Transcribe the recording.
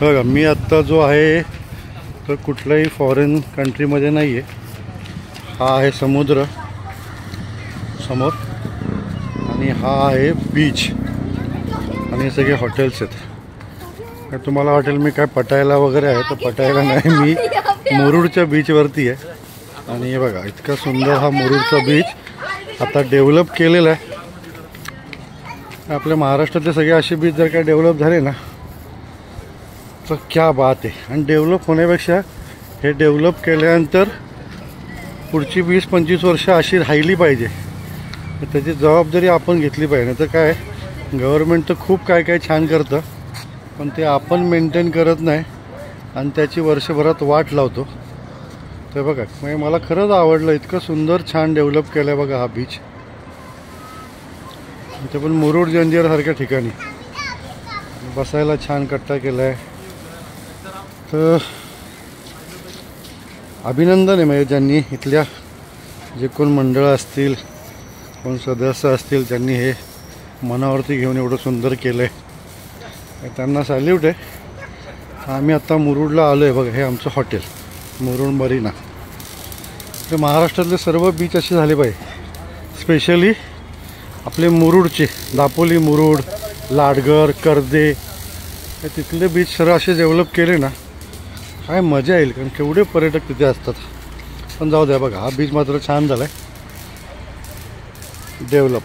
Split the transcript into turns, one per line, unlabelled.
बघा मी आत्ता जो आहे तर कुठल्याही फॉरेन कंट्रीमध्ये नाही आहे. हा आहे समुद्र समोर आणि हा आहे बीच आणि हे सगळे हॉटेल्स आहेत. तुम्हाला हॉटेल मी काय पटायला वगैरे आहे तर पटायला नाही, मी मुरुडच्या बीचवरती आहे. आणि हे बघा इतका सुंदर हा मुरुडचा बीच आता डेव्हलप केलेला आहे. आपल्या महाराष्ट्रातले सगळे असे बीच जर काय डेव्हलप झाले ना तर क्या बात आहे. आणि डेव्हलप होण्यापेक्षा हे डेव्हलप केल्यानंतर पुढची 20-25 वर्ष अशी राहिली पाहिजे, त्याची जबाबदारी आपण घेतली पाहिजे. नाही तर काय गव्हर्नमेंट तर खूप काय काय छान करतं पण ते आपण मेंटेन करत नाही आणि त्याची वर्षभरात वाट लावतो. तर बघा म्हणजे मला खरंच आवडलं, इतकं सुंदर छान डेव्हलप केलं आहे बघा हा बीच. इथे पण मुरुड जंजिरासारख्या ठिकाणी बसायला छान कट्टा केला आहे. तर अभिनंदन आहे म्हणजे ज्यांनी इथल्या जे कोण मंडळं असतील, कोण सदस्य असतील, त्यांनी हे मनावरती घेऊन एवढं सुंदर केलं आहे, त्यांना सॅल्यूट आहे. आम्ही आत्ता मुरुडला आलो आहे बघा. हे आमचं हॉटेल मुरुड मरीना. तर महाराष्ट्रातले सर्व बीच असे झाले पाहिजे, स्पेशली आपले मुरुडचे दापोली, मुरुड, लाडगर, कर्दे हे तिथले बीच सर्व असे डेव्हलप केले ना काय मजा येईल, कारण केवढे पर्यटक तिथे असतात. पण जाऊ द्या बघा हा बीच मात्र छान झाला आहे डेव्हलप.